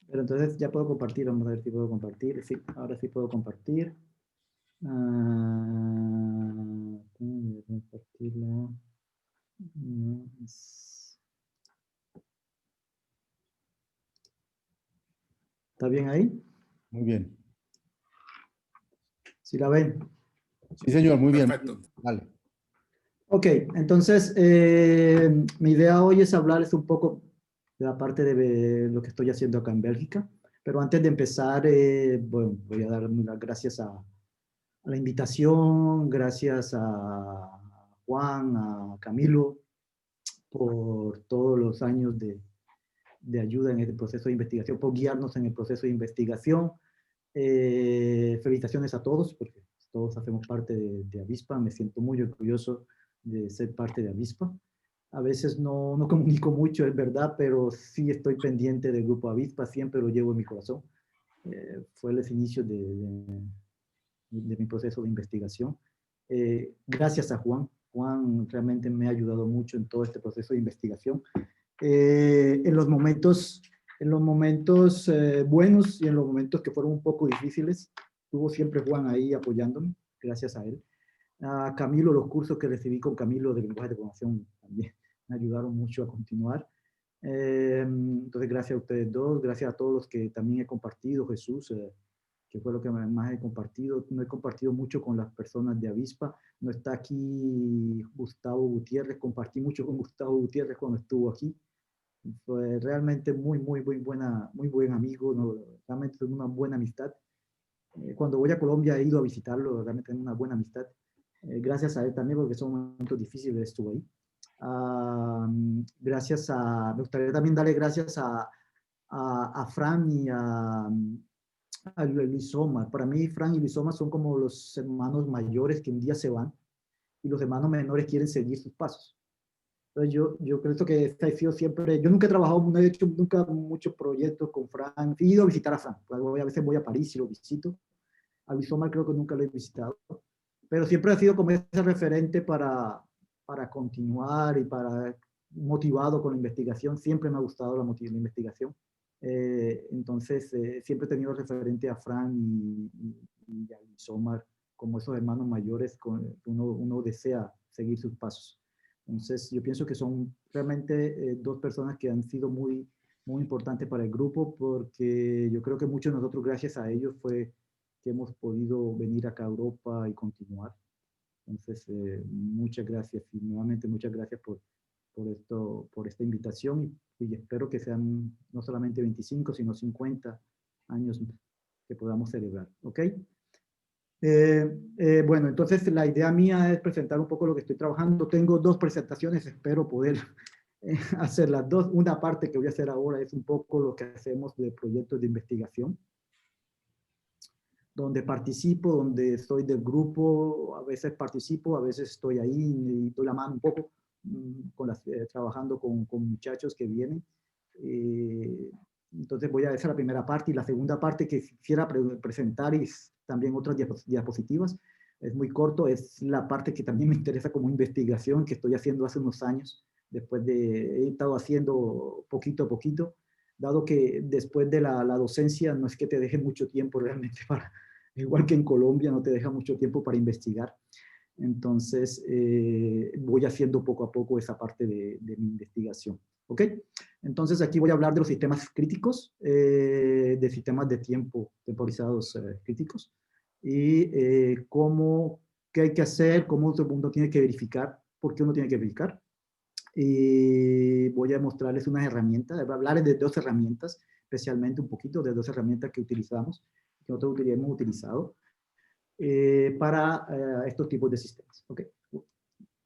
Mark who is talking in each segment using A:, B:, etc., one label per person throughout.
A: Pero entonces ya puedo compartir, vamos a ver si puedo compartir. Sí, ahora sí puedo compartir. Voy a compartirlo. Mm, ¿Está bien ahí?
B: Muy bien.
A: ¿Sí la ven?
B: Sí, señor, muy bien.
C: Perfecto.
B: Vale.
A: Ok, entonces mi idea hoy es hablarles un poco de la parte de lo que estoy haciendo acá en Bélgica. Pero antes de empezar, bueno, voy a dar las gracias a la invitación, gracias a Juan, a Camilo, por todos los años de ayuda en este proceso de investigación, por guiarnos en el proceso de investigación. Felicitaciones a todos, porque todos hacemos parte de Avispa. Me siento muy orgulloso de ser parte de Avispa. A veces no comunico mucho, es verdad, pero sí estoy pendiente del grupo Avispa, siempre lo llevo en mi corazón. Fue los inicios de mi proceso de investigación. Gracias a Juan. Juan realmente me ha ayudado mucho en todo este proceso de investigación. En los momentos buenos y en los momentos que fueron un poco difíciles, tuvo siempre Juan ahí apoyándome, gracias a él. A Camilo, los cursos que recibí con Camilo de lenguaje de programación también me ayudaron mucho a continuar. Entonces, gracias a ustedes dos, gracias a todos los que también he compartido, Jesús, que fue lo que más he compartido. No he compartido mucho con las personas de Avispa. No está aquí Gustavo Gutiérrez, compartí mucho con Gustavo Gutiérrez cuando estuvo aquí. Fue realmente muy buen amigo, ¿no? Realmente tengo una buena amistad. Cuando voy a Colombia he ido a visitarlo, realmente tengo una buena amistad. Gracias a él también, porque son momentos difíciles, estuvo ahí. Me gustaría también darle gracias a Fran y a Luis Omar. Para mí, Fran y Luis Omar son como los hermanos mayores que un día se van y los hermanos menores quieren seguir sus pasos. Entonces yo creo que este ha sido siempre, yo nunca he trabajado, no he hecho nunca muchos proyectos con Fran. He ido a visitar a Fran, a veces voy a París y lo visito. A Luis Omar creo que nunca lo he visitado, pero siempre ha sido como ese referente para continuar y para motivado con la investigación. Siempre me ha gustado la investigación. Entonces, siempre he tenido referente a Fran y a Luis Omar como esos hermanos mayores con uno desea seguir sus pasos. Entonces, yo pienso que son realmente dos personas que han sido muy importantes para el grupo, porque yo creo que muchos de nosotros, gracias a ellos, fue que hemos podido venir acá a Europa y continuar. Entonces, muchas gracias y nuevamente muchas gracias por esta invitación y espero que sean no solamente 25, sino 50 años que podamos celebrar. ¿Ok? Bueno, entonces la idea mía es presentar un poco lo que estoy trabajando. Tengo dos presentaciones, espero poder hacer las dos. Una parte que voy a hacer ahora es un poco lo que hacemos de proyectos de investigación, donde participo, donde estoy del grupo, a veces participo, a veces estoy ahí y doy la mano un poco, trabajando con muchachos que vienen. Entonces voy a hacer la primera parte y la segunda parte que quisiera presentar y también otras diapositivas. Es muy corto, es la parte que también me interesa como investigación que estoy haciendo hace unos años, he estado haciendo poquito a poquito, dado que después de la docencia no es que te deje mucho tiempo realmente igual que en Colombia, no te deja mucho tiempo para investigar. Entonces, voy haciendo poco a poco esa parte de mi investigación. ¿Ok? Entonces, aquí voy a hablar de los sistemas críticos, de sistemas de tiempo temporizados críticos, y qué hay que hacer, cómo todo el mundo tiene que verificar, por qué uno tiene que verificar. Y voy a mostrarles unas herramientas, voy a hablarles de dos herramientas, especialmente un poquito de dos herramientas que utilizamos, que nosotros hemos utilizado para estos tipos de sistemas. Okay.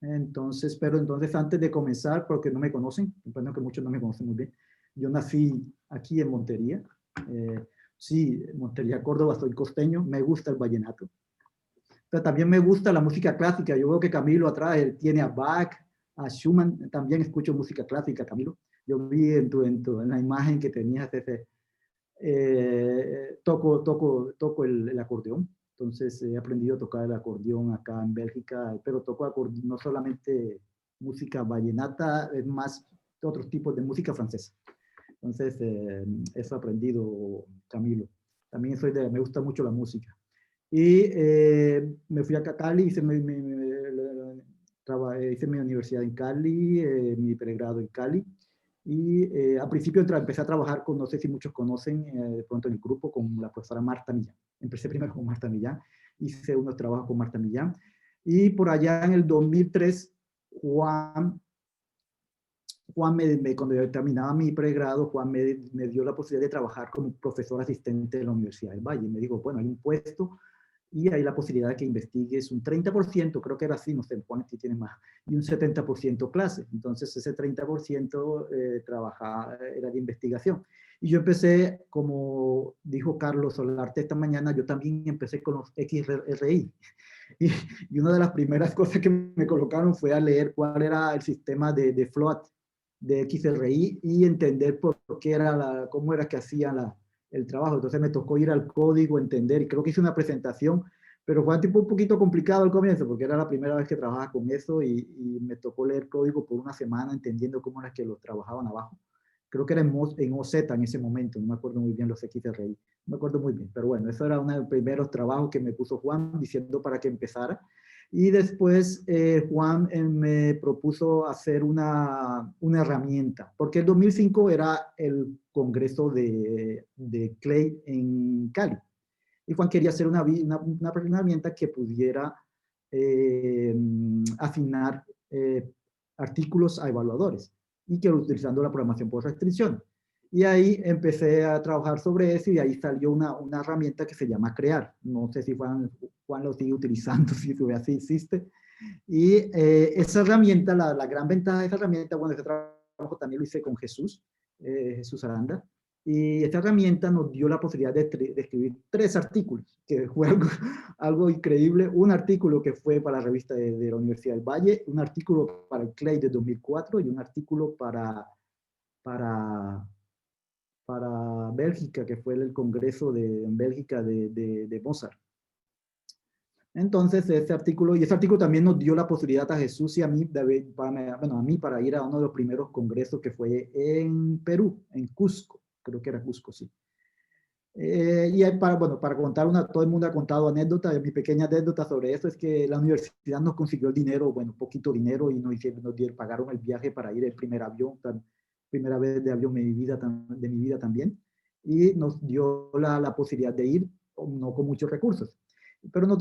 A: Entonces, pero entonces antes de comenzar, porque no me conocen, bueno que muchos no me conocen muy bien, yo nací aquí en Montería, sí, Montería, Córdoba, soy costeño, me gusta el vallenato, pero también me gusta la música clásica. Yo veo que Camilo atrás, él tiene a Bach, a Schumann, también escucho música clásica, Camilo. Yo vi en la imagen que tenías toco el acordeón. Entonces he aprendido a tocar el acordeón acá en Bélgica, pero toco no solamente música vallenata, es más otros tipos de música francesa. Entonces, eso he aprendido, Camilo. También me gusta mucho la música. Y me fui a Cali, hice hice mi universidad en Cali, mi pregrado en Cali. Y al principio empecé a trabajar con, no sé si muchos conocen, de pronto en el grupo, con la profesora Marta Millán. Empecé primero con Marta Millán, hice unos trabajos con Marta Millán. Y por allá en el 2003, Juan cuando yo terminaba mi pregrado, Juan me dio la posibilidad de trabajar como profesor asistente de la Universidad del Valle. Me dijo, bueno, hay un puesto y hay la posibilidad de que investigues un 30%, creo que era así, no sé, Juan si tiene más, y un 70% clase. Entonces ese 30% era de investigación. Y yo empecé, como dijo Carlos Solarte esta mañana, yo también empecé con los XRI. Y una de las primeras cosas que me colocaron fue a leer cuál era el sistema de float de XRI y entender por qué cómo era que hacían el trabajo. Entonces me tocó ir al código, entender, y creo que hice una presentación, pero fue un poquito complicado al comienzo, porque era la primera vez que trabajaba con eso y me tocó leer código por una semana entendiendo cómo era que lo trabajaban abajo. Creo que era en OZ en ese momento, no me acuerdo muy bien los XRI, no me acuerdo muy bien, pero bueno, eso era uno de los primeros trabajos que me puso Juan diciendo para que empezara. Y después Juan me propuso hacer una herramienta, porque el 2005 era el congreso de Clay en Cali. Y Juan quería hacer una herramienta que pudiera asignar artículos a evaluadores y que utilizando la programación por restricción. Y ahí empecé a trabajar sobre eso y ahí salió una herramienta que se llama Crear. No sé si Juan lo sigue utilizando, si todavía así existe. Y esa herramienta, la gran ventaja de esa herramienta, bueno, ese trabajo también lo hice con Jesús Aranda, y esta herramienta nos dio la posibilidad de escribir 3 artículos, que fue algo increíble. Un artículo que fue para la revista de la Universidad del Valle, un artículo para el CLEI de 2004 y un artículo para Bélgica, que fue el congreso en Bélgica de Mozart. Entonces, ese artículo también nos dio la posibilidad a Jesús y a mí, para ir a uno de los primeros congresos que fue en Perú, en Cusco, creo que era Cusco, sí. Y para contar todo el mundo ha contado anécdotas, mi pequeña anécdota sobre eso es que la universidad nos consiguió el dinero, poquito dinero, y pagaron el viaje para ir el primer avión, primera vez de avión de mi vida también, y nos dio la posibilidad de ir, no con muchos recursos. Pero nos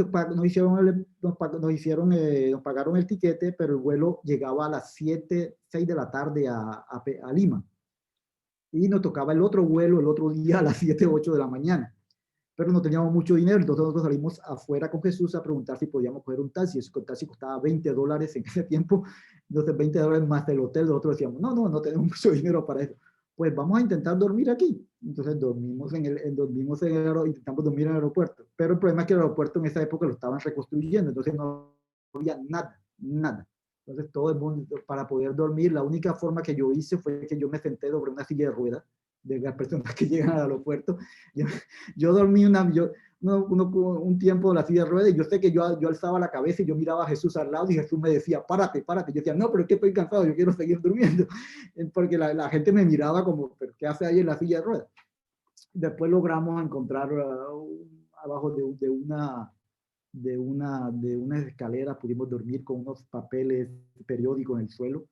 A: pagaron el tiquete, pero el vuelo llegaba a las 6 de la tarde a Lima. Y nos tocaba el otro vuelo el otro día a las 7, 8 de la mañana. Pero no teníamos mucho dinero, entonces nosotros salimos afuera con Jesús a preguntar si podíamos coger un taxi. El taxi costaba $20 en ese tiempo, entonces $20 más del hotel. Nosotros decíamos, no tenemos mucho dinero para eso. Pues vamos a intentar dormir aquí. Entonces intentamos dormir en el aeropuerto. Pero el problema es que el aeropuerto en esa época lo estaban reconstruyendo, entonces no había nada. Entonces todo el mundo, para poder dormir, la única forma que yo hice fue que yo me senté sobre una silla de ruedas de las personas que llegan al aeropuerto. Yo dormí un tiempo en la silla de ruedas y yo sé que yo alzaba la cabeza y yo miraba a Jesús al lado y Jesús me decía, párate. Yo decía, no, pero es que estoy cansado, yo quiero seguir durmiendo. Porque la gente me miraba como, ¿pero qué hace ahí en la silla de ruedas? Después logramos encontrar abajo de una escalera, pudimos dormir con unos papeles periódicos en el suelo.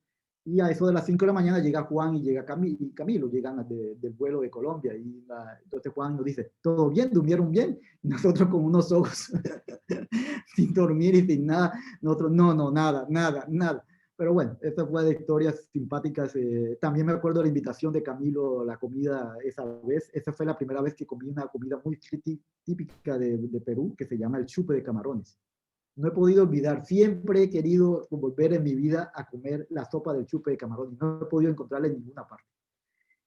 A: Y a eso de las 5 de la mañana llega Juan y llega Camilo, llegan del vuelo de Colombia. Entonces Juan nos dice, ¿todo bien? ¿Durmieron bien? Y nosotros con unos ojos sin dormir y sin nada. Nosotros, no, nada. Pero bueno, esta fue de historias simpáticas. También me acuerdo de la invitación de Camilo a la comida esa vez. Esa fue la primera vez que comí una comida muy típica de Perú, que se llama el chupe de camarones. No he podido olvidar, siempre he querido volver en mi vida a comer la sopa del chupe de camarón y no he podido encontrarla en ninguna parte.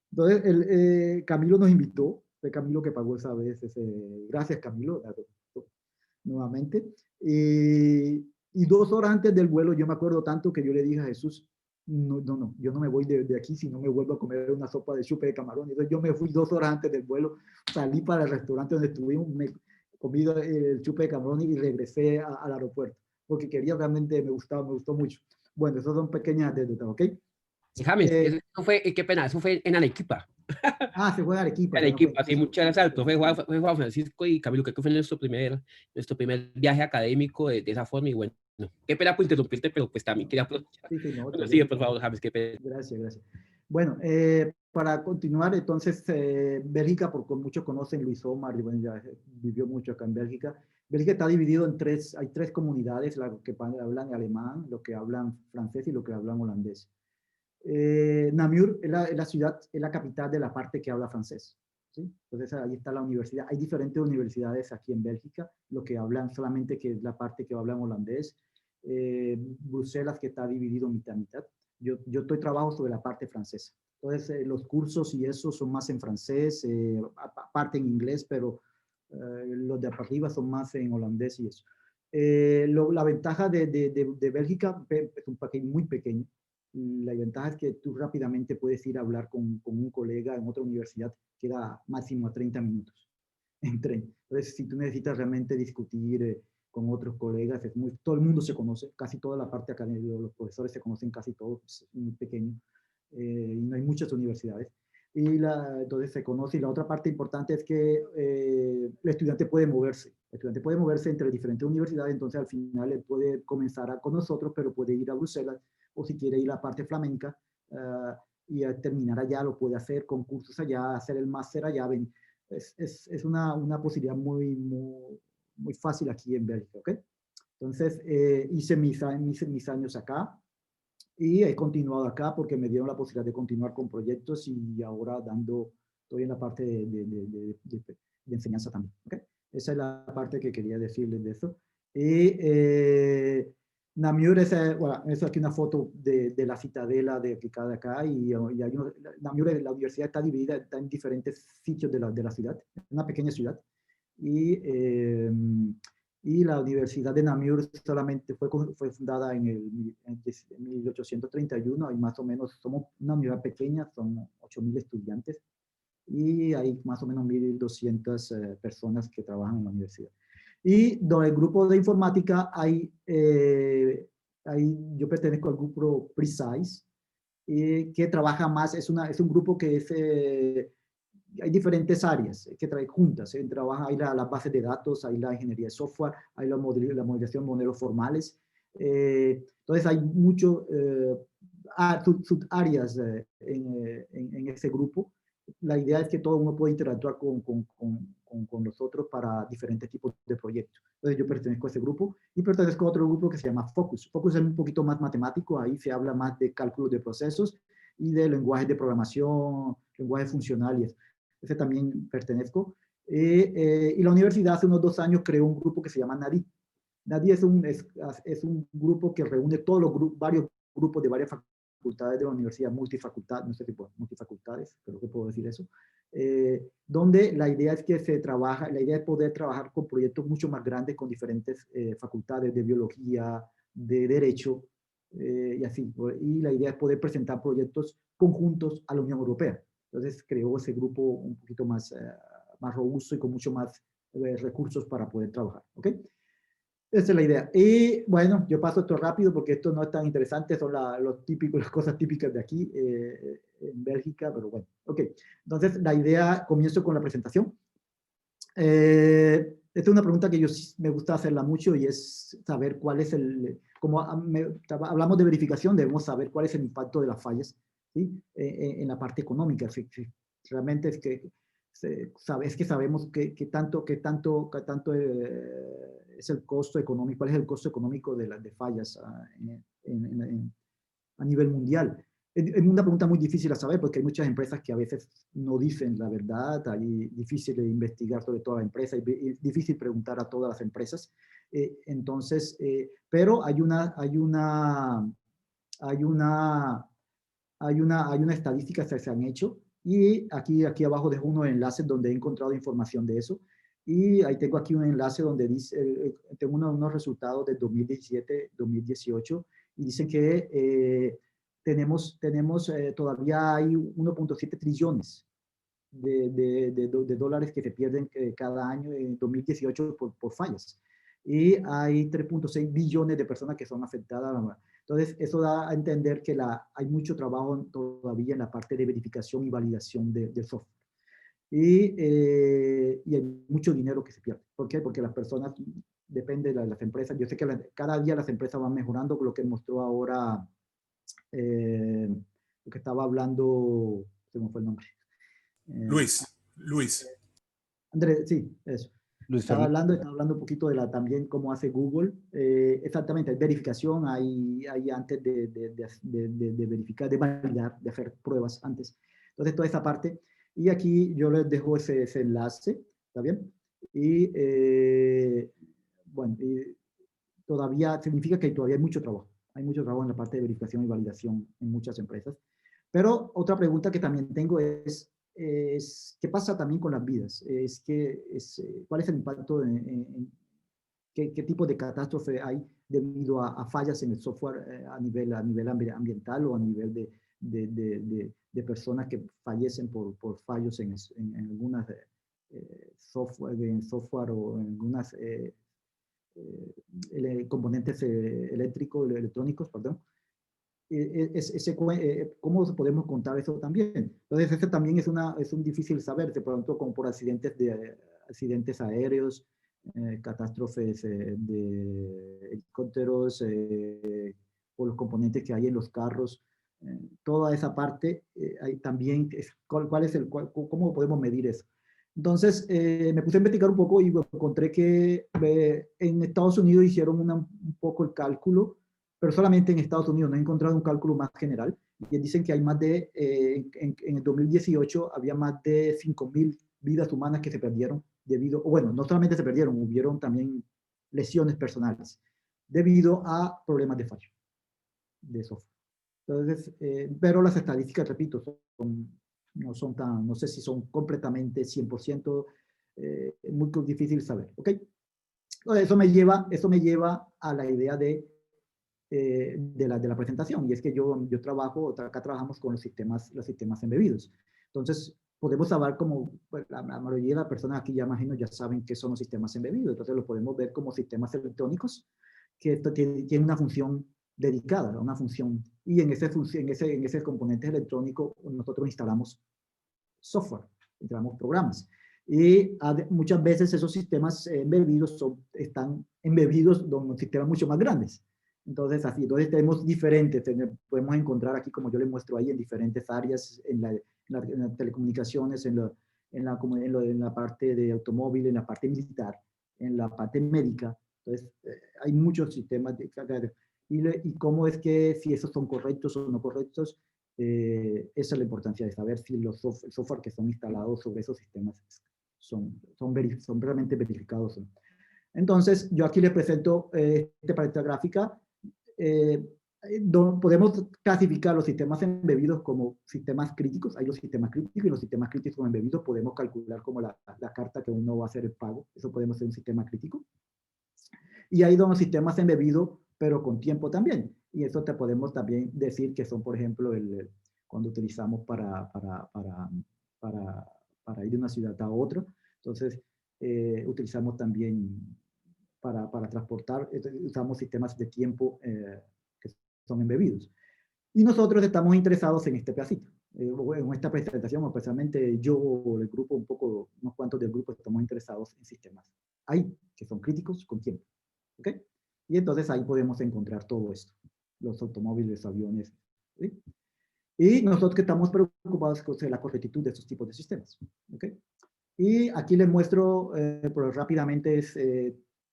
A: Entonces, Camilo nos invitó, fue Camilo que pagó esa vez, gracias Camilo, nuevamente. Y 2 horas antes del vuelo, yo me acuerdo tanto que yo le dije a Jesús, no, yo no me voy de aquí si no me vuelvo a comer una sopa de chupe de camarón. Entonces yo me fui 2 horas antes del vuelo, salí para el restaurante donde estuvimos, comí el chupe de camarón y regresé al aeropuerto, porque realmente me gustó mucho. Bueno, esas son pequeñas anécdotas, ¿ok?
C: James, eso fue, qué pena, eso fue en Arequipa.
A: Ah, se juega Arequipa, ya no fue.
C: Arequipa, sí, muchas gracias al profe Juan Francisco y Camilo, que fue nuestro primer viaje académico de esa forma. Y bueno, qué pena por interrumpirte, pero pues también quería aprovechar.
A: Sí, sí, no,
C: Bueno,
A: está
C: sigue,
A: bien.
C: por favor, James, qué pena.
A: Gracias, gracias. Bueno, para continuar, entonces, Bélgica, porque muchos conocen Luis Omar, y bueno, ya vivió mucho acá en Bélgica. Bélgica está dividido en tres, hay tres comunidades, las que hablan alemán, los que hablan francés y los que hablan holandés. Namur es la ciudad, es la capital de la parte que habla francés. ¿Sí? Entonces ahí está la universidad. Hay diferentes universidades aquí en Bélgica, lo que hablan solamente que es la parte que hablan holandés. Bruselas, que está dividido mitad a mitad. Yo estoy trabajo sobre la parte francesa. Entonces los cursos y eso son más en francés, aparte en inglés, pero los de arriba son más en holandés y eso. La ventaja de Bélgica es un país muy pequeño. La ventaja es que tú rápidamente puedes ir a hablar con un colega en otra universidad, queda máximo a 30 minutos en tren. Entonces, si tú necesitas realmente discutir con otros colegas, todo el mundo se conoce, casi toda la parte académica, los profesores se conocen casi todos, es muy pequeño, y no hay muchas universidades. Entonces se conoce, y la otra parte importante es que el estudiante puede moverse. El estudiante puede moverse entre diferentes universidades, entonces al final él puede comenzar con nosotros, pero puede ir a Bruselas, o si quiere ir a la parte flamenca y terminar allá, lo puede hacer con cursos allá, hacer el máster allá. Es una posibilidad muy fácil aquí en Bélgica, ¿ok? Entonces, hice mis años acá y he continuado acá porque me dieron la posibilidad de continuar con proyectos y ahora estoy en la parte de enseñanza también, ¿ok? Esa es la parte que quería decirles de eso. Y Namur bueno, es aquí una foto de la citadela de acá y hay Namur, la universidad está dividida, está en diferentes sitios de la ciudad, una pequeña ciudad. Y la Universidad de Namur solamente fue fundada en 1831, y más o menos somos una universidad pequeña, son 8.000 estudiantes, y hay más o menos 1.200 personas que trabajan en la universidad. Y en el grupo de informática yo pertenezco al grupo Precise, que trabaja más, es un grupo que hay diferentes áreas que trae juntas. Trabaja, hay las bases de datos, hay la ingeniería de software, hay la modelación de modelos formales. Entonces hay muchas subáreas en ese grupo. La idea es que todo uno puede interactuar con los otros para diferentes tipos de proyectos. Entonces yo pertenezco a ese grupo y pertenezco a otro grupo que se llama Focus. Focus es un poquito más matemático, ahí se habla más de cálculo de procesos y de lenguajes de programación, lenguaje funcional y eso. Ese también pertenezco. Y la universidad hace unos 2 años creó un grupo que se llama NADI. NADI es un grupo que reúne todos varios grupos de varias facultades de la universidad, multifacultad, no sé si multifacultades, pero que puedo decir eso, donde la idea es que la idea es poder trabajar con proyectos mucho más grandes con diferentes facultades de biología, de derecho, y así. Y la idea es poder presentar proyectos conjuntos a la Unión Europea. Entonces creó ese grupo un poquito más robusto y con mucho más recursos para poder trabajar, ¿ok? Esa es la idea. Y bueno, yo paso esto rápido porque esto no es tan interesante, son las cosas típicas de aquí en Bélgica, pero bueno, ok. Entonces la idea, comienzo con la presentación. Esta es una pregunta que me gusta hacerla mucho y es saber cuál es como hablamos de verificación, debemos saber cuál es el impacto de las fallas, ¿sí? En la parte económica. Realmente es que sabemos que tanto es el costo económico, cuál es el costo económico de fallas a nivel mundial. Es una pregunta muy difícil a saber porque hay muchas empresas que a veces no dicen la verdad, es difícil de investigar sobre toda la empresa, es difícil preguntar a todas las empresas. Entonces, pero hay una estadística que se han hecho y aquí abajo dejo unos enlaces donde he encontrado información de eso. Y ahí tengo aquí un enlace donde dice, tengo unos resultados de 2017, 2018 y dicen que todavía hay 1.7 trillones de dólares que se pierden cada año en 2018 por fallas. Y hay 3.6 billones de personas que son afectadas Entonces, eso da a entender que hay mucho trabajo todavía en la parte de verificación y validación del software. Y hay mucho dinero que se pierde. ¿Por qué? Porque las personas, depende de las empresas, yo sé que cada día las empresas van mejorando, lo que mostró ahora, lo que estaba hablando, se me fue el nombre.
D: Luis.
A: Andrés, sí, eso.
B: Luis
A: Estaba
B: Fernando.
A: hablando un poquito de también cómo hace Google. Exactamente, hay verificación, hay antes de verificar, de validar, de hacer pruebas antes. Entonces, toda esa parte. Y aquí yo les dejo ese enlace, ¿está bien? Y bueno, todavía significa que todavía hay mucho trabajo. Hay mucho trabajo en la parte de verificación y validación en muchas empresas. Pero otra pregunta que también tengo es ¿qué pasa también con las vidas? ¿Cuál es el impacto qué tipo de catástrofe hay debido a fallas en el software a nivel ambiental o a nivel de personas que fallecen por fallos en algunas software o en algunas componentes electrónicos, perdón? ¿Cómo podemos contar eso también? Entonces, ese también es un difícil saber, de pronto, como por accidentes aéreos, catástrofes de helicópteros, por los componentes que hay en los carros, toda esa parte, hay también, ¿cómo podemos medir eso? Entonces, me puse a investigar un poco y encontré que en Estados Unidos hicieron un poco el cálculo, pero solamente en Estados Unidos, no he encontrado un cálculo más general, y dicen que hay más en el 2018 había más de 5.000 vidas humanas que se perdieron bueno, no solamente se perdieron, hubieron también lesiones personales, debido a problemas de fallo de software. Entonces, pero las estadísticas, repito, no sé si son completamente 100%, muy difícil saber, ¿ok? Eso me lleva a la idea de la presentación, y es que acá trabajamos con los sistemas embebidos. Entonces, podemos saber como, pues, la mayoría de las personas aquí ya imagino ya saben qué son los sistemas embebidos, entonces lo podemos ver como sistemas electrónicos que tienen una función dedicada, una función, y en ese componente electrónico nosotros instalamos software, instalamos programas. Y muchas veces esos sistemas embebidos están embebidos en sistemas mucho más grandes. Entonces, tenemos diferentes, podemos encontrar aquí, como yo les muestro ahí, en diferentes áreas, en las telecomunicaciones, en la parte de automóvil, en la parte militar, en la parte médica. Entonces, hay muchos sistemas y cómo es que, si esos son correctos o no correctos, esa es la importancia de saber si el software que son instalados sobre esos sistemas son realmente verificados. Entonces, yo aquí les presento esta gráfica. Podemos clasificar los sistemas embebidos como sistemas críticos. Hay los sistemas críticos, y los sistemas críticos embebidos podemos calcular como la carta que uno va a hacer el pago. Eso podemos hacer un sistema crítico. Y hay dos sistemas embebidos, pero con tiempo también. Y eso te podemos también decir que son, por ejemplo, cuando utilizamos para ir de una ciudad a otra. Entonces, utilizamos también para transportar, usamos sistemas de tiempo que son embebidos. Y nosotros estamos interesados en este pedacito. En esta presentación, especialmente yo o el grupo, unos cuantos del grupo, estamos interesados en sistemas ahí, que son críticos con tiempo. ¿Ok? Y entonces ahí podemos encontrar todo esto, los automóviles, aviones, ¿sí? Y nosotros que estamos preocupados con la correctitud de estos tipos de sistemas. ¿Ok? Y aquí les muestro pero rápidamente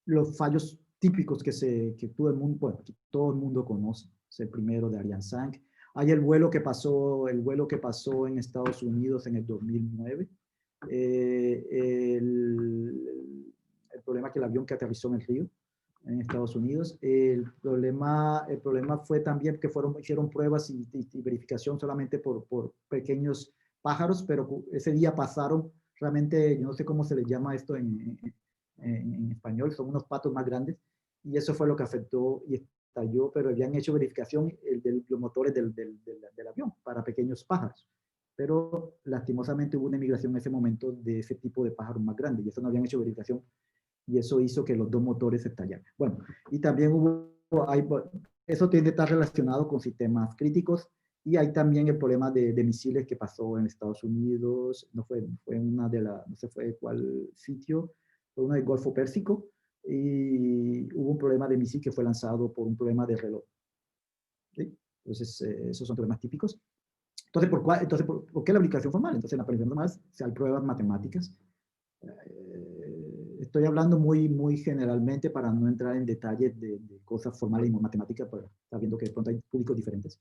A: los fallos típicos que todo el mundo conoce. Es el primero de Ariane 5. Hay el vuelo que pasó en Estados Unidos en el 2009. El problema que el avión que aterrizó en el río en Estados Unidos. El problema fue también que hicieron pruebas y verificación solamente por pequeños pájaros, pero ese día pasaron realmente, yo no sé cómo se les llama esto en español, son unos patos más grandes, y eso fue lo que afectó y estalló, pero habían hecho verificación de los motores del avión para pequeños pájaros. Pero lastimosamente hubo una emigración en ese momento de ese tipo de pájaros más grandes, y eso no habían hecho verificación, y eso hizo que los dos motores estallaran. Bueno, y también eso tiende a estar relacionado con sistemas críticos. Y hay también el problema de misiles que pasó en Estados Unidos, fue una de las, no sé fue cuál sitio, fue uno del Golfo Pérsico, y hubo un problema de misil que fue lanzado por un problema de reloj. ¿Sí? Entonces, esos son problemas típicos. Entonces, ¿por qué la verificación formal? Entonces, en la verificación formal hay pruebas matemáticas. Estoy hablando muy generalmente para no entrar en detalles de cosas formales y matemáticas, pero sabiendo que de pronto hay públicos diferentes.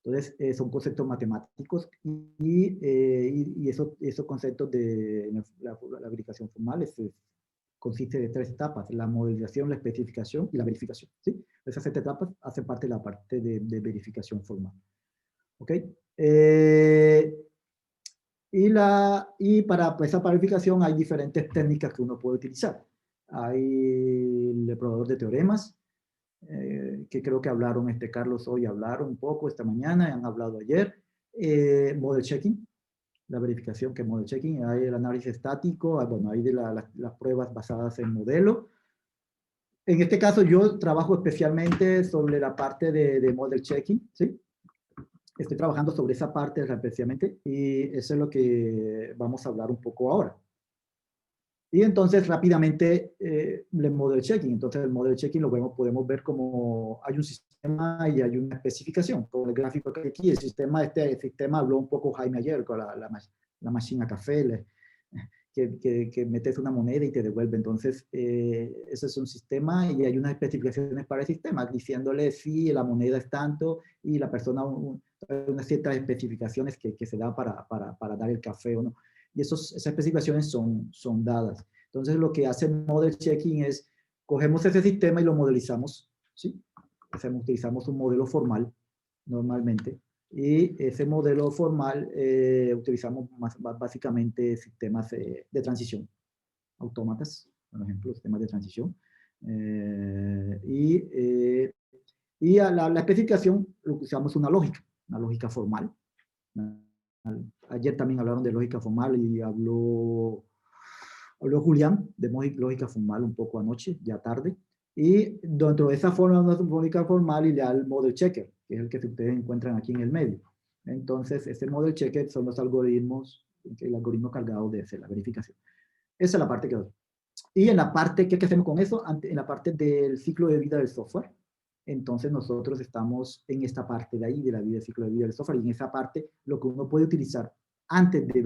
A: Entonces, son conceptos matemáticos y esos conceptos de la verificación formal consiste de 3 etapas: la modelización, la especificación y la verificación. ¿Sí? Esas 7 etapas hacen parte de la parte de verificación formal. ¿Ok? Y para esa verificación hay diferentes técnicas que uno puede utilizar. Hay el probador de teoremas, que creo que hablaron, Carlos hoy hablaron un poco esta mañana, han hablado ayer. Model checking, la verificación que es model checking. Hay el análisis estático, bueno, hay de las pruebas basadas en modelo. En este caso yo trabajo especialmente sobre la parte de model checking, ¿sí? Estoy trabajando sobre esa parte especialmente y eso es lo que vamos a hablar un poco ahora. Y entonces rápidamente el model checking. Entonces el model checking podemos ver como hay un sistema y hay una especificación. Con el gráfico que aquí, el sistema habló un poco Jaime ayer con la máquina café, que metes una moneda y te devuelve. Entonces ese es un sistema y hay unas especificaciones para el sistema diciéndole si la moneda es tanto y la persona unas ciertas especificaciones que se da para dar el café o no. Y esas especificaciones son dadas. Entonces, lo que hace Model Checking es, cogemos ese sistema y lo modelizamos, ¿sí? Utilizamos un modelo formal, normalmente, y ese modelo formal utilizamos básicamente sistemas de transición, autómatas, por ejemplo, sistemas de transición. Y a la especificación usamos una lógica formal. Ayer también hablaron de lógica formal y habló Julián de lógica formal un poco anoche, ya tarde. Y dentro de esa forma, una lógica formal y le da el model checker, que es el que ustedes encuentran aquí en el medio. Entonces, ese model checker son los algoritmos, el algoritmo cargado de la verificación. Esa es la parte que doy. Y en la parte, ¿qué hacemos con eso? En la parte del ciclo de vida del software. Entonces nosotros estamos en esta parte de ahí, de la vida, del ciclo de vida del software, y en esa parte lo que uno puede utilizar antes de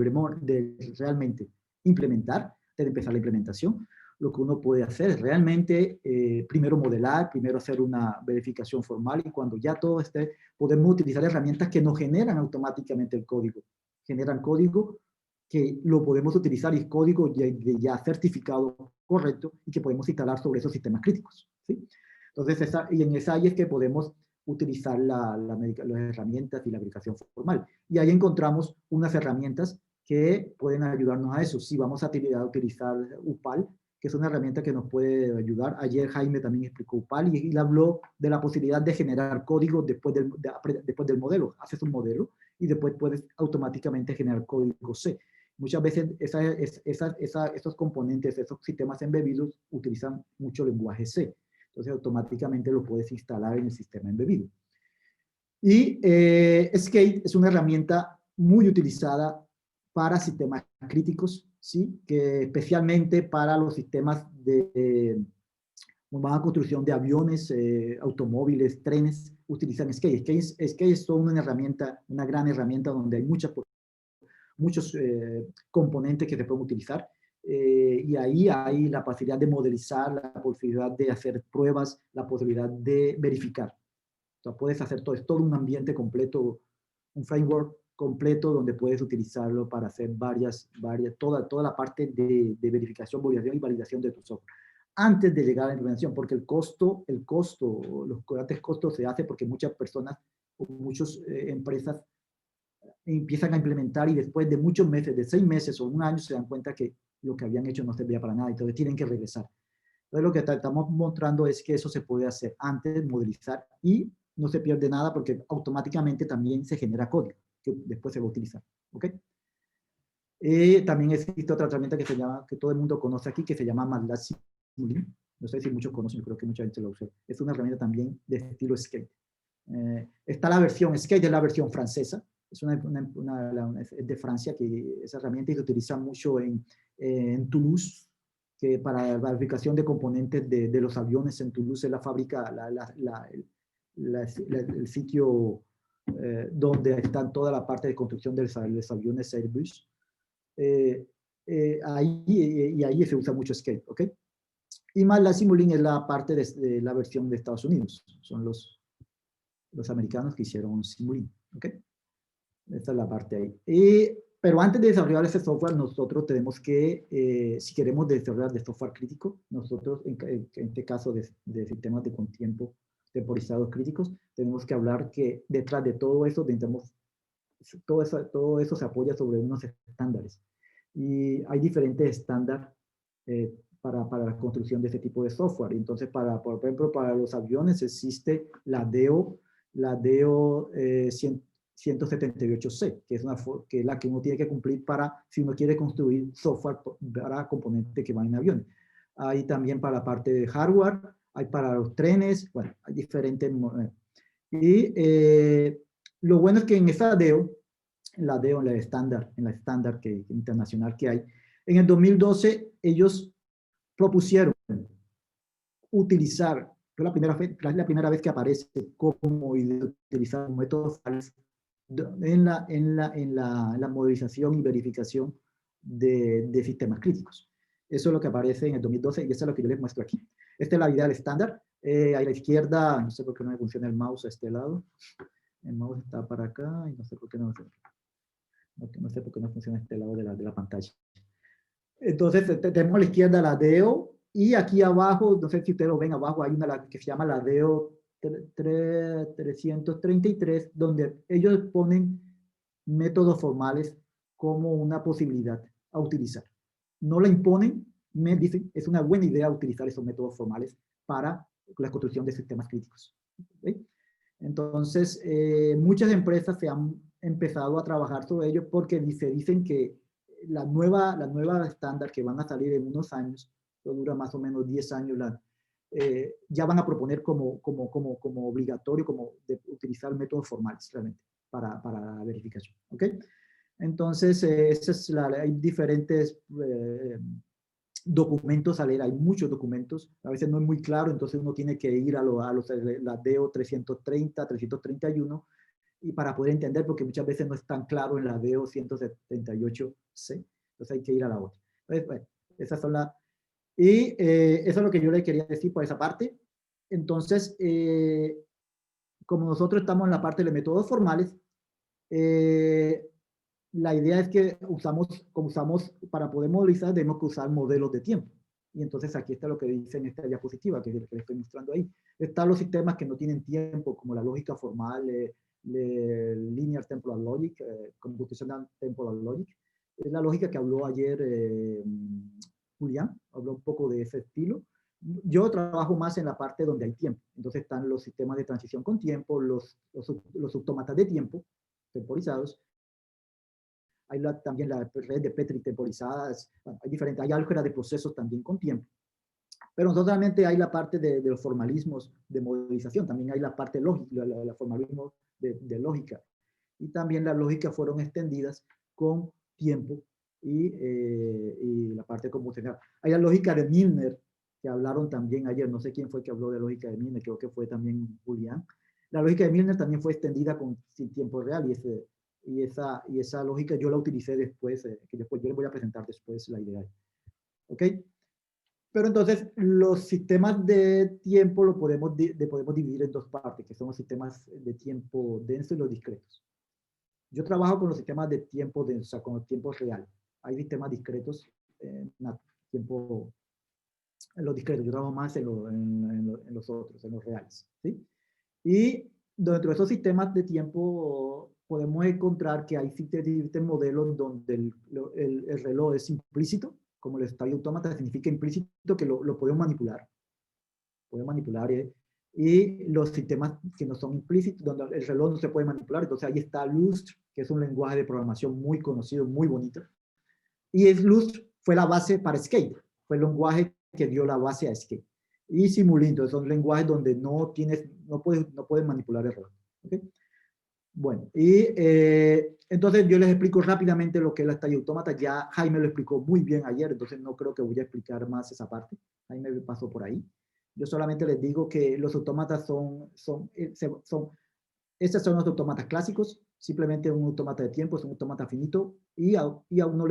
A: realmente implementar, antes de empezar la implementación, lo que uno puede hacer es realmente primero modelar, primero hacer una verificación formal, y cuando ya todo esté, podemos utilizar herramientas que nos generan automáticamente el código. Generan código que lo podemos utilizar y es código ya certificado correcto y que podemos instalar sobre esos sistemas críticos, ¿sí? Entonces, en esa ahí es que podemos utilizar las herramientas y la verificación formal. Y ahí encontramos unas herramientas que pueden ayudarnos a eso. Si vamos a utilizar UPAL, que es una herramienta que nos puede ayudar. Ayer Jaime también explicó UPAL y habló de la posibilidad de generar código después del modelo. Haces un modelo y después puedes automáticamente generar código C. Muchas veces esos componentes, esos sistemas embebidos utilizan mucho lenguaje C. Entonces automáticamente lo puedes instalar en el sistema embebido. Y Skate es una herramienta muy utilizada para sistemas críticos, ¿sí? Que especialmente para los sistemas de nueva construcción de aviones, automóviles, trenes, utilizan Skate. Skate es una herramienta, una gran herramienta donde hay muchos componentes que se pueden utilizar. Y ahí hay la posibilidad de modelizar, la posibilidad de hacer pruebas, la posibilidad de verificar. Entonces puedes hacer todo un ambiente completo, un framework completo donde puedes utilizarlo para hacer toda la parte de verificación, validación y validación de tu software. Antes de llegar a la implementación, porque los grandes costos se hace porque muchas personas o muchas empresas empiezan a implementar y después de muchos meses, de 6 meses o un año, se dan cuenta que lo que habían hecho no servía para nada, entonces tienen que regresar. Entonces lo que estamos mostrando es que eso se puede hacer antes, modelizar, y no se pierde nada porque automáticamente también se genera código que después se va a utilizar. ¿Ok? También existe otra herramienta que todo el mundo conoce aquí, que se llama MATLAB Simulink. No sé si muchos conocen, yo creo que mucha gente lo usa. Es una herramienta también de estilo Skate. Está la versión Skate, es la versión francesa. Es es de Francia, que esa herramienta se utiliza mucho en Toulouse, que para la fabricación de componentes de los aviones en Toulouse es la fábrica, el sitio donde están toda la parte de construcción de los aviones Airbus. Ahí se usa mucho Skate, ¿ok? Y más la Simulink es la parte de la versión de Estados Unidos. Son los americanos que hicieron Simulink, ¿ok? Esta es la parte ahí. Pero antes de desarrollar ese software, nosotros tenemos que, si queremos desarrollar de software crítico, nosotros, en este caso de sistemas de contiempo temporizados críticos, tenemos que hablar que detrás de todo eso, todo eso se apoya sobre unos estándares. Y hay diferentes estándares para la construcción de este tipo de software. Entonces, por ejemplo, para los aviones existe la DEO 178C, que es la que uno tiene que cumplir si uno quiere construir software para componentes que van en aviones. Hay también para la parte de hardware, hay para los trenes, bueno, hay diferentes. Y lo bueno es que en esa DEO, en la estándar internacional que hay, en el 2012 ellos propusieron utilizar, es la primera vez que aparece como utilizar métodos en la modelización y verificación de sistemas críticos. Eso es lo que aparece en el 2012 y eso es lo que yo les muestro aquí. Esta es la idea del estándar. A la izquierda, no sé por qué no me funciona el mouse a este lado. El mouse está para acá y no sé por qué no funciona este lado de la pantalla. Entonces, tenemos a la izquierda la DEO y aquí abajo, no sé si ustedes lo ven abajo, hay una que se llama la DEO 333, donde ellos ponen métodos formales como una posibilidad a utilizar. No la imponen, me dicen, es una buena idea utilizar esos métodos formales para la construcción de sistemas críticos. ¿Okay? Entonces, muchas empresas se han empezado a trabajar sobre ello porque dicen que la nueva estándar que van a salir en unos años, que dura más o menos 10 años, ya van a proponer como obligatorio de utilizar métodos formales realmente para la verificación. ¿Ok? Entonces, hay diferentes documentos a leer, hay muchos documentos, a veces no es muy claro, entonces uno tiene que ir a la DEO 330, 331, y para poder entender, porque muchas veces no es tan claro en la DEO 178C, entonces hay que ir a la otra. Entonces, bueno, esas son eso es lo que yo le quería decir por esa parte. Entonces, como nosotros estamos en la parte de métodos formales, la idea es que para poder modelizar, tenemos que usar modelos de tiempo. Y entonces aquí está lo que dice en esta diapositiva, que es lo que les estoy mostrando ahí. Están los sistemas que no tienen tiempo, como la lógica formal, Linear Temporal Logic, Computational Temporal Logic. Es la lógica que habló ayer Julián, habló un poco de ese estilo. Yo trabajo más en la parte donde hay tiempo. Entonces están los sistemas de transición con tiempo, los autómatas de tiempo temporizados. Hay también la red de Petri temporizadas. Bueno, hay álgebra de procesos también con tiempo. Pero no solamente hay la parte de los formalismos de modelización, también hay la parte lógica, el formalismo de lógica. Y también las lógicas fueron extendidas con tiempo y la parte computacional. Hay la lógica de Milner, que hablaron también ayer, no sé quién fue que habló de lógica de Milner, creo que fue también Julián. La lógica de Milner también fue extendida sin tiempo real y esa lógica yo la utilicé después, que yo les voy a presentar después la idea. ¿Ok? Pero entonces los sistemas de tiempo lo podemos dividir en dos partes, que son los sistemas de tiempo denso y los discretos. Yo trabajo con los sistemas de tiempo denso, o sea, con el tiempo real. Hay sistemas discretos en los discretos. Yo trabajo más en los otros, en los reales. ¿Sí? Y dentro de esos sistemas de tiempo podemos encontrar que hay diferentes modelos donde el reloj es implícito, como el estadio autómata significa implícito, que lo podemos manipular. Y los sistemas que no son implícitos, donde el reloj no se puede manipular. Entonces ahí está Lustre, que es un lenguaje de programación muy conocido, muy bonito. Y Lustre fue la base para Skate, fue el lenguaje que dio la base a Skate. y Simulink. Entonces son lenguajes donde no puedes manipular el reloj. ¿Okay? Bueno, y entonces yo les explico rápidamente lo que es la estadía autómata. Ya Jaime lo explicó muy bien ayer, entonces no creo que voy a explicar más esa parte. Jaime pasó por ahí. Yo solamente les digo que los autómatas estos son los autómatas clásicos, simplemente un autómata de tiempo, es un autómata finito, y a uno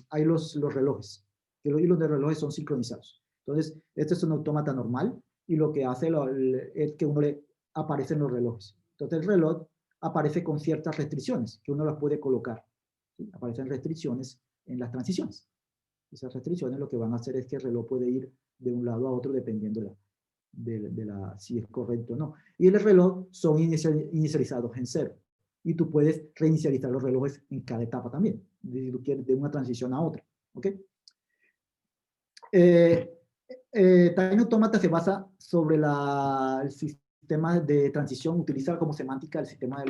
A: hay los relojes, que los hilos de relojes son sincronizados. Entonces, este es un autómata normal, y lo que hace es que uno le aparecen los relojes. Entonces, el reloj aparece con ciertas restricciones, que uno las puede colocar. ¿Sí? Aparecen restricciones en las transiciones. Esas restricciones lo que van a hacer es que el reloj puede ir de un lado a otro dependiendo si es correcto o no. Y el reloj son inicializados en 0. Y tú puedes reinicializar los relojes en cada etapa también, si tú quieres de una transición a otra. ¿Ok? Time Automata se basa sobre el sistema de transición, utiliza como semántica los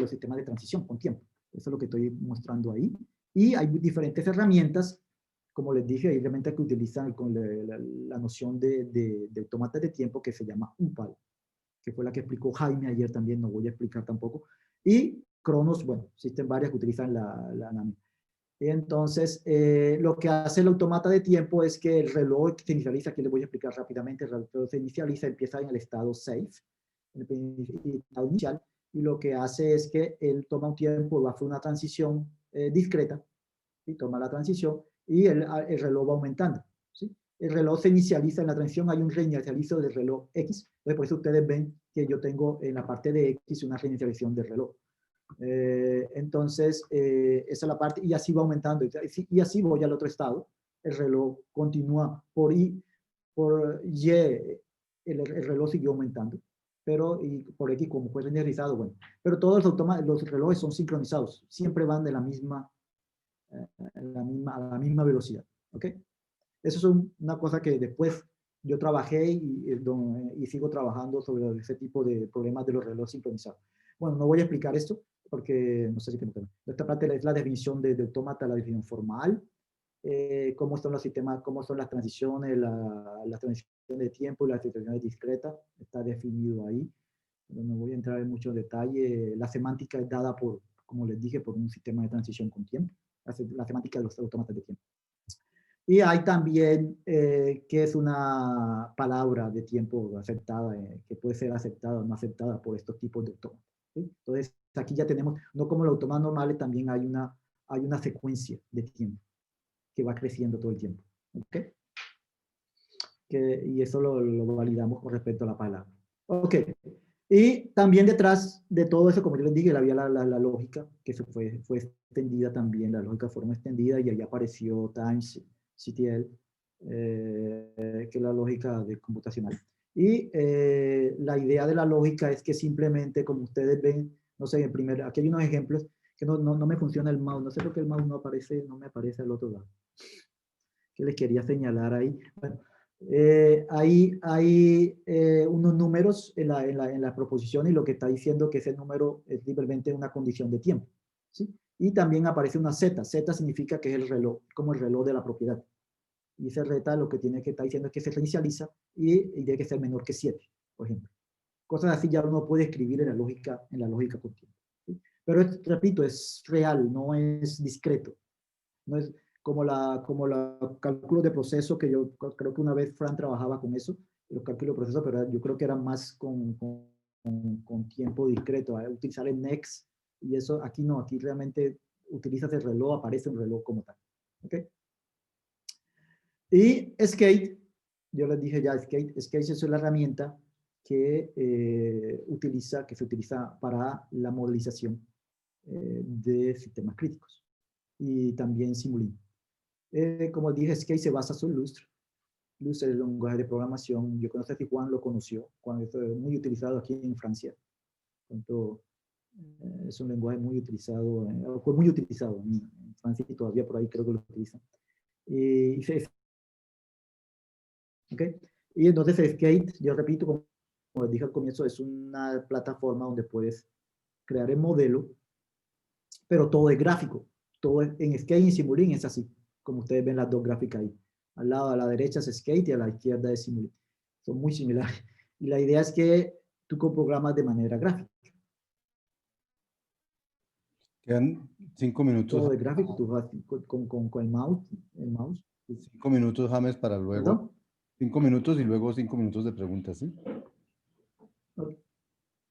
A: sistemas de transición con tiempo. Eso es lo que estoy mostrando ahí. Y hay diferentes herramientas, como les dije, hay herramientas que utilizan con la noción de autómatas de tiempo que se llama UPAL, que fue la que explicó Jaime ayer también, no voy a explicar tampoco. Y Cronos, bueno, existen varias que utilizan la NAMI. Entonces, lo que hace el automata de tiempo es que el reloj se inicializa, aquí les voy a explicar rápidamente, el reloj se inicializa, empieza en el estado safe, en el estado inicial, y lo que hace es que él toma un tiempo, va a hacer una transición discreta, y toma la transición, y el reloj va aumentando. ¿Sí? El reloj se inicializa en la transición, hay un reinicializo del reloj X, entonces por eso ustedes ven que yo tengo en la parte de X una reinicialización del reloj. Entonces, esa es la parte, y así va aumentando, y así voy al otro estado, el reloj continúa por Y, el reloj siguió aumentando, pero y por X como fue reinicializado, bueno, pero todos los relojes son sincronizados, siempre van de a la misma velocidad, ¿ok? Eso es una cosa que después yo trabajé y sigo trabajando sobre ese tipo de problemas de los relojes sincronizados. Bueno, no voy a explicar esto porque no sé si tengo que... Esta parte es la definición de autómata, la definición formal, cómo son los sistemas, cómo son las transiciones, las transiciones de tiempo y las transiciones discretas, está definido ahí. No voy a entrar en mucho detalle. La semántica es dada por, como les dije, por un sistema de transición con tiempo, la semántica de los autómatas de tiempo. Y hay también que es una palabra de tiempo aceptada, que puede ser aceptada o no aceptada por estos tipos de autómatas. ¿Sí? Entonces, aquí ya tenemos, no como los autómatas normales, también hay una secuencia de tiempo que va creciendo todo el tiempo. ¿Okay? Y eso lo validamos con respecto a la palabra. Ok. Y también detrás de todo eso, como yo les dije, había la lógica, que se fue extendida también, la lógica forma extendida, y ahí apareció Times CTL, que es la lógica computacional. Y la idea de la lógica es que simplemente, como ustedes ven, no sé, aquí hay unos ejemplos que no me funciona el mouse, no sé por qué el mouse no me aparece al otro lado. Que les quería señalar ahí. Bueno, hay unos números en la proposición y lo que está diciendo que ese número es simplemente una condición de tiempo. ¿Sí? Y también aparece una Z. Z significa que es el reloj, como el reloj de la propiedad. Y ese Z lo que tiene que estar diciendo es que se reinicializa y tiene que ser menor que 7, por ejemplo. Cosas así ya uno puede escribir en la lógica continua. ¿Sí? Pero repito, es real, no es discreto. No es como los cálculos de proceso, que yo creo que una vez Fran trabajaba con eso, los cálculos de proceso, pero yo creo que eran más con tiempo discreto, utilizar el next, y eso aquí no, aquí realmente utilizas el reloj, aparece un reloj como tal. ¿Ok? Y Skate, yo les dije ya, Skate es la herramienta que se utiliza para la modelización de sistemas críticos y también Simulink. Como dije, Skate se basa sobre Lustre. Lustre es el lenguaje de programación. Yo conozco que Juan lo conoció, cuando es muy utilizado aquí en Francia. Tanto, es un lenguaje muy utilizado, fue muy utilizado en Francia y todavía por ahí creo que lo utilizan. ¿Okay? Y entonces Skate, yo repito, como dije al comienzo, es una plataforma donde puedes crear el modelo, pero todo es gráfico. Todo en Skate y en Simulink es así, como ustedes ven las dos gráficas ahí. Al lado a la derecha es Skate y a la izquierda es Simulink. son muy similares. Y la idea es que tú programas de manera gráfica.
B: Quedan 5 minutos.
A: Todo de gráfico, tú vas con el mouse.
B: 5 minutos, James, para luego.
A: ¿Perdón?
B: 5 minutos y luego 5 minutos de preguntas, ¿sí?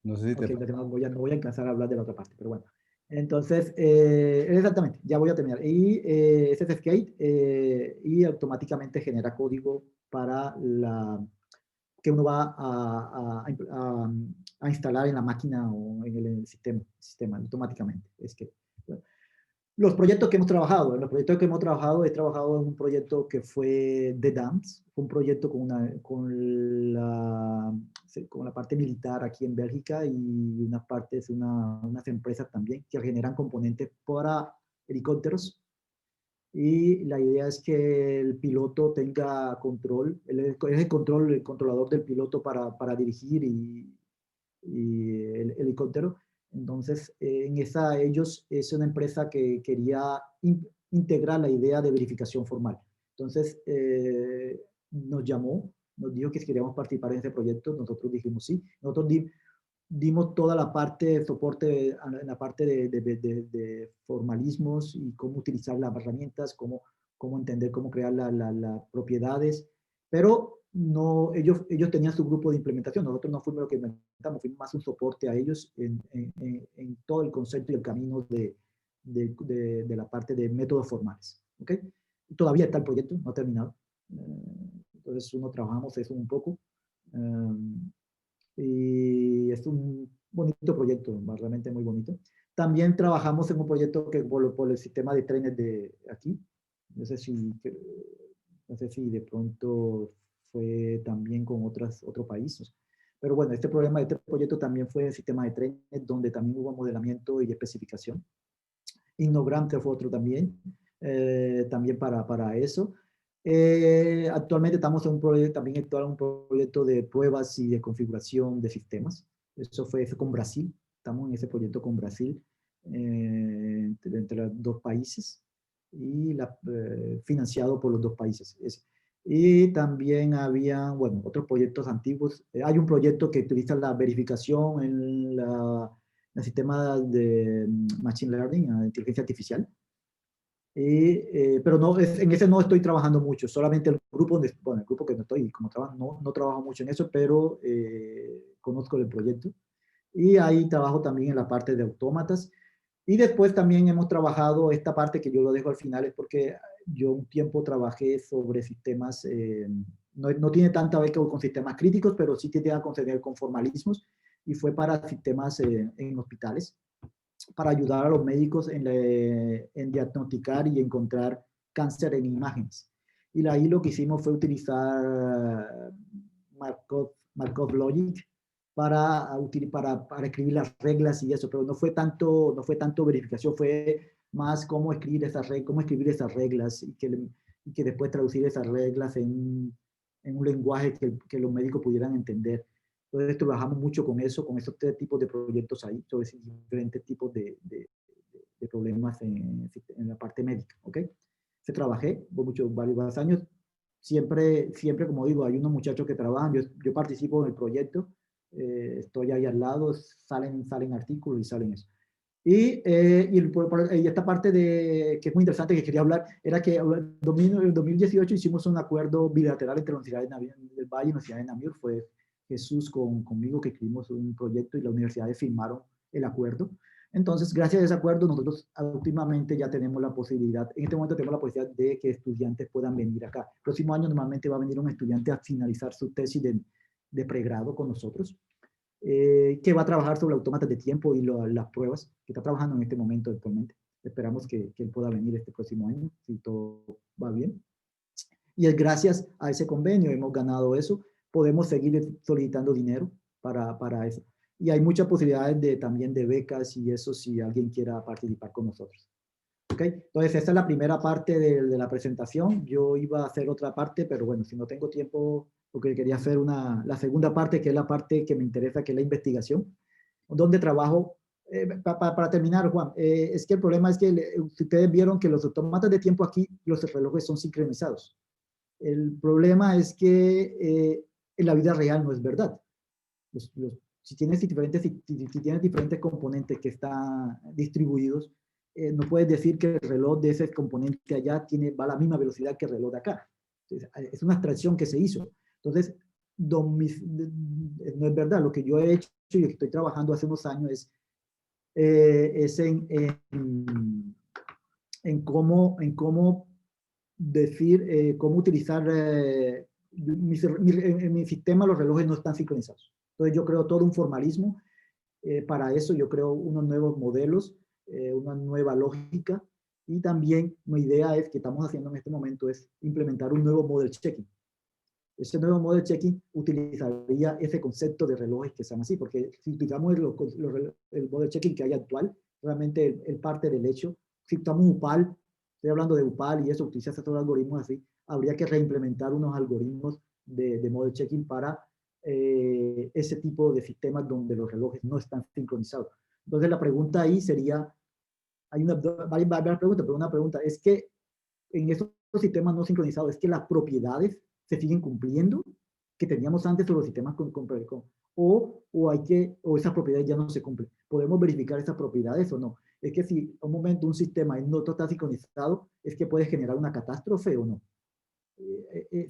B: No sé si te...
A: Ok, no voy a alcanzar a hablar de la otra parte, pero bueno. Entonces, exactamente, ya voy a terminar. Y ese es Skate y automáticamente genera código para que uno va a instalar en la máquina o en el sistema automáticamente. Es que, bueno, los proyectos que hemos trabajado, he trabajado en un proyecto que fue The Dance, fue un proyecto con la parte militar aquí en Bélgica y una parte es unas empresas también que generan componentes para helicópteros. Y la idea es que el piloto tenga control, él es el controlador del piloto para dirigir y el helicóptero. Entonces, ellos es una empresa que quería integrar la idea de verificación formal. Entonces, nos llamó, nos dijo que si queríamos participar en ese proyecto, nosotros dijimos sí. Nosotros dimos toda la parte de soporte, en la parte de formalismos y cómo utilizar las herramientas, cómo entender, cómo crear las propiedades, pero no, ellos tenían su grupo de implementación, nosotros no fuimos lo que inventamos, fuimos más un soporte a ellos en todo el concepto y el camino de la parte de métodos formales. ¿Okay? Todavía está el proyecto, no ha terminado. Entonces, trabajamos eso un poco. Y es un bonito proyecto, realmente muy bonito. También trabajamos en un proyecto que por el sistema de trenes de aquí. No sé si de pronto fue también con otros países. Pero bueno, este proyecto también fue el sistema de trenes, donde también hubo modelamiento y especificación. Innogram, que fue otro también para eso. Actualmente estamos en un proyecto de pruebas y de configuración de sistemas. Eso fue con Brasil. Estamos en ese proyecto con Brasil, entre los dos países y financiado por los dos países. Y también había, bueno, otros proyectos antiguos. Hay un proyecto que utiliza la verificación en el sistema de Machine Learning, inteligencia artificial. Pero no, en ese no estoy trabajando mucho, solamente el grupo que no estoy, como trabajo, no trabajo mucho en eso, pero conozco el proyecto. Y ahí trabajo también en la parte de autómatas. Y después también hemos trabajado esta parte que yo lo dejo al final, es porque yo un tiempo trabajé sobre sistemas, no tiene tanta vez con sistemas críticos, pero sí tiene que ver con formalismos, y fue para sistemas en hospitales, para ayudar a los médicos en diagnosticar y encontrar cáncer en imágenes. Y ahí lo que hicimos fue utilizar Markov Logic para escribir las reglas y eso, pero no fue tanto verificación, fue más cómo escribir esas reglas y que después traducir esas reglas en un lenguaje que los médicos pudieran entender. Entonces trabajamos mucho con esos tres tipos de proyectos ahí, sobre diferentes tipos de problemas en la parte médica, ¿ok? Se trabajé por varios años. Siempre, como digo, hay unos muchachos que trabajan, yo participo en el proyecto, estoy ahí al lado, salen artículos y salen eso. Y esta parte que es muy interesante, que quería hablar, era que en 2018 hicimos un acuerdo bilateral entre la Universidad del Valle y la Universidad de Namur. Fue Jesús conmigo que escribimos un proyecto y las universidades firmaron el acuerdo. Entonces, gracias a ese acuerdo, nosotros últimamente ya tenemos la posibilidad, en este momento tenemos la posibilidad de que estudiantes puedan venir acá. El próximo año normalmente va a venir un estudiante a finalizar su tesis de pregrado con nosotros, que va a trabajar sobre autómatas de tiempo y las pruebas, que está trabajando en este momento actualmente. Esperamos que él pueda venir este próximo año, si todo va bien. Y es gracias a ese convenio, hemos ganado eso, podemos seguir solicitando dinero para eso. Y hay muchas posibilidades también de becas y eso, si alguien quiera participar con nosotros. ¿Okay? Entonces, esta es la primera parte de la presentación. Yo iba a hacer otra parte, pero bueno, si no tengo tiempo, porque quería hacer la segunda parte, que es la parte que me interesa, que es la investigación, donde trabajo. Para terminar, Juan, es que el problema es que ustedes vieron que los autómatas de tiempo aquí, los relojes son sincronizados. El problema es que en la vida real no es verdad. Si tienes diferentes componentes que están distribuidos, no puedes decir que el reloj de ese componente allá va a la misma velocidad que el reloj de acá. Entonces, es una abstracción que se hizo. Entonces, no es verdad. Lo que yo he hecho y lo que estoy trabajando hace unos años es en cómo decir, cómo utilizar, en mi sistema los relojes no están sincronizados. Entonces yo creo todo un formalismo, para eso yo creo unos nuevos modelos, una nueva lógica, y también mi idea es que estamos haciendo en este momento es implementar un nuevo model checking. Ese nuevo model checking utilizaría ese concepto de relojes que sean así, porque si utilizamos el model checking que hay actual, realmente el parte del hecho, si usamos UPAL, estoy hablando de UPAL y eso, utilizas estos algoritmos así, habría que reimplementar unos algoritmos de model checking para ese tipo de sistemas donde los relojes no están sincronizados. Entonces la pregunta ahí sería, hay varias preguntas, pero una pregunta es que en estos sistemas no sincronizados, es que las propiedades se siguen cumpliendo que teníamos antes sobre los sistemas o esas propiedades ya no se cumplen. ¿Podemos verificar esas propiedades o no? Es que si a un momento un sistema no está sincronizado, es que puede generar una catástrofe o no.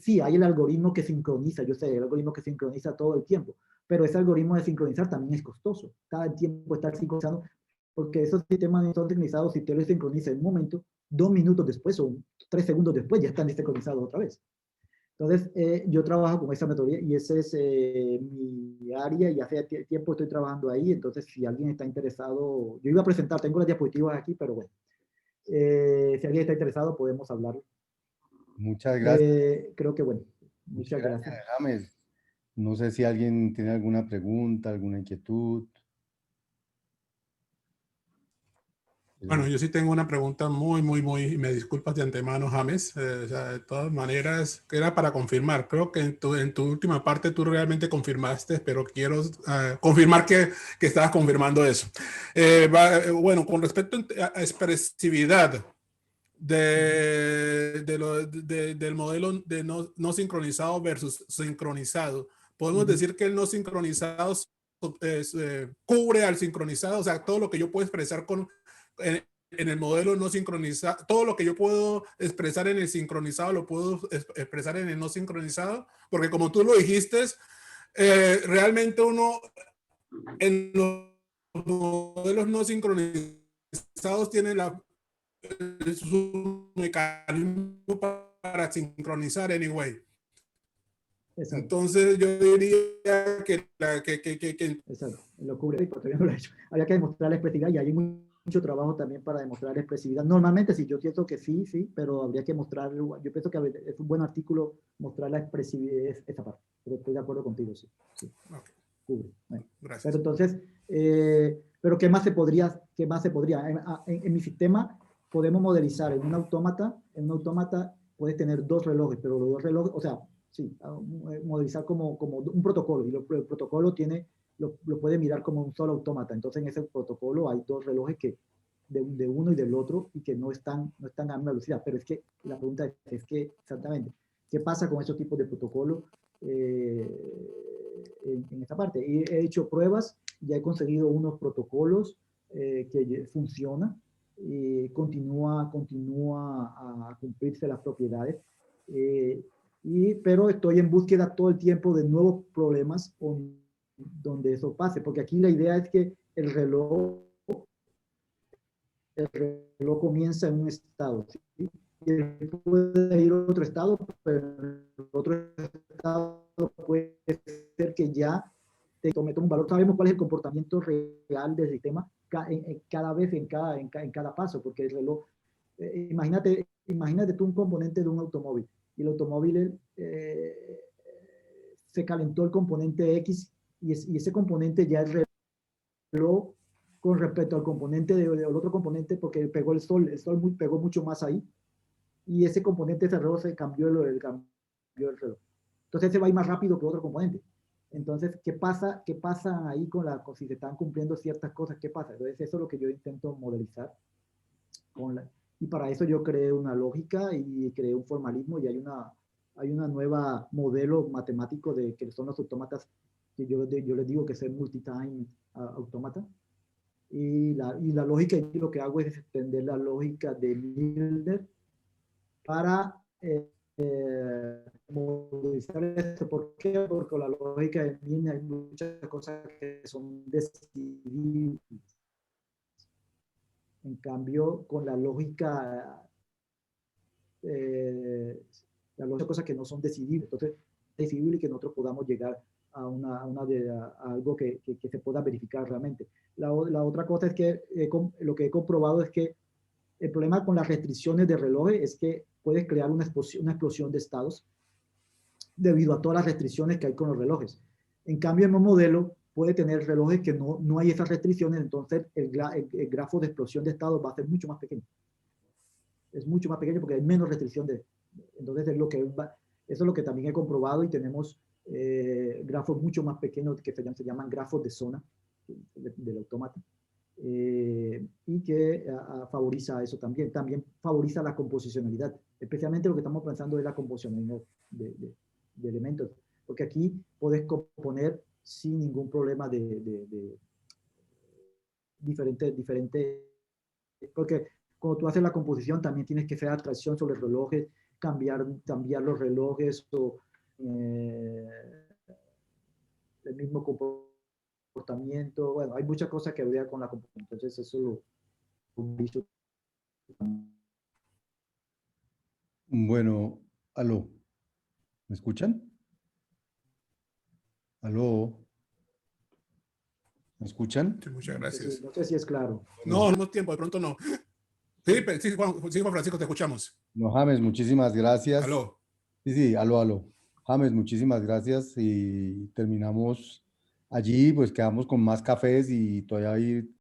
A: Sí, hay el algoritmo que sincroniza, yo sé, el algoritmo que sincroniza todo el tiempo, pero ese algoritmo de sincronizar también es costoso. Cada tiempo estar sincronizando, porque esos sistemas no son sincronizados, si usted los sincroniza en un momento, 2 minutos después o 3 segundos después ya están sincronizados otra vez. Entonces, yo trabajo con esa metodología y ese es mi área y hace tiempo estoy trabajando ahí. Entonces, si alguien está interesado, yo iba a presentar, tengo las diapositivas aquí, pero bueno, si alguien está interesado podemos hablar.
B: Muchas gracias.
A: Creo que bueno, muchas gracias.
B: James. No sé si alguien tiene alguna pregunta, alguna inquietud.
D: Bueno, yo sí tengo una pregunta muy, me disculpas de antemano, James. O sea, de todas maneras, era para confirmar. Creo que en tu última parte tú realmente confirmaste, pero quiero confirmar que estabas confirmando eso. Bueno, con respecto a expresividad del modelo de no sincronizado versus sincronizado, podemos decir que el no sincronizado cubre al sincronizado, o sea, todo lo que yo puedo expresar en el modelo no sincronizado, todo lo que yo puedo expresar en el sincronizado lo puedo expresar en el no sincronizado, porque como tú lo dijiste, realmente uno en los modelos no sincronizados tiene su mecanismo para sincronizar anyway. Exacto. Entonces yo diría que
A: exacto, lo cubre, porque no lo he hecho. Había que demostrar la expresividad y hay mucho trabajo también para demostrar la expresividad. Normalmente sí, yo pienso que sí, pero habría que mostrar, yo pienso que es un buen artículo mostrar la expresividad, esa parte, pero estoy de acuerdo contigo, sí. Okay. Cubre. Bueno. Gracias. Pero entonces, pero ¿qué más se podría? En mi sistema podemos modelizar en un autómata puedes tener 2 relojes, pero los 2 relojes, o sea, sí, modelizar como un protocolo, y el protocolo lo puede mirar como un solo autómata. Entonces en ese protocolo hay 2 relojes que de uno y del otro y que no están a la misma velocidad. Pero es que la pregunta es que exactamente, ¿qué pasa con esos tipos de protocolos en esta parte? Y he hecho pruebas, ya he conseguido unos protocolos que funcionan, continúa a cumplirse las propiedades, pero estoy en búsqueda todo el tiempo de nuevos problemas donde eso pase, porque aquí la idea es que el reloj comienza en un estado, ¿sí? Y él puede ir a otro estado, pero el otro estado puede ser que ya te tome un valor. Sabemos cuál es el comportamiento real del sistema cada vez en cada paso, porque el reloj, imagínate tú un componente de un automóvil, y el automóvil se calentó el componente X, y ese componente ya el reloj con respecto al componente del otro componente, porque pegó el sol pegó mucho más ahí, y ese componente de reloj se cambió el reloj. Entonces se va a ir más rápido que otro componente. Entonces, ¿qué pasa ahí si se están cumpliendo ciertas cosas? ¿Qué pasa? Entonces, eso es lo que yo intento modelizar. Y para eso yo creé una lógica y creé un formalismo, y hay una nueva modelo matemático de que son los autómatas, que yo les digo que es el multi-time autómata. Y la lógica, y lo que hago es extender la lógica de Milner para modelizar esto. ¿Por qué? Porque con la lógica de Milner hay muchas cosas que son decidibles. En cambio, con la lógica, cosas que no son decidibles. Entonces, es decidible que nosotros podamos llegar a algo que se pueda verificar realmente. La otra cosa es que lo que he comprobado es que el problema con las restricciones de relojes es que puedes crear una explosión de estados debido a todas las restricciones que hay con los relojes. En cambio, el modelo puede tener relojes que no hay esas restricciones, entonces el grafo de explosión de estados va a ser mucho más pequeño. Es mucho más pequeño porque hay menos restricción entonces eso es lo que también he comprobado, y tenemos grafos mucho más pequeños que se llaman grafos de zona del autómata, y que favoriza eso también. También favoriza la composicionalidad, especialmente lo que estamos pensando es la composicionalidad de elementos, porque aquí puedes componer sin ningún problema de diferente, porque cuando tú haces la composición también tienes que hacer abstracción sobre relojes, cambiar los relojes o el mismo comportamiento. Bueno, hay muchas cosas que habría con la composición, entonces eso lo visto.
B: Bueno, aló, ¿me escuchan? Aló, ¿me escuchan?
D: Sí, muchas gracias.
A: No sé si es claro.
D: No, no tenemos tiempo, de pronto no. Sí, Juan Francisco, te escuchamos.
B: No, James, muchísimas gracias.
D: Aló.
B: Sí, aló. James, muchísimas gracias, y terminamos allí, pues quedamos con más cafés y todavía hay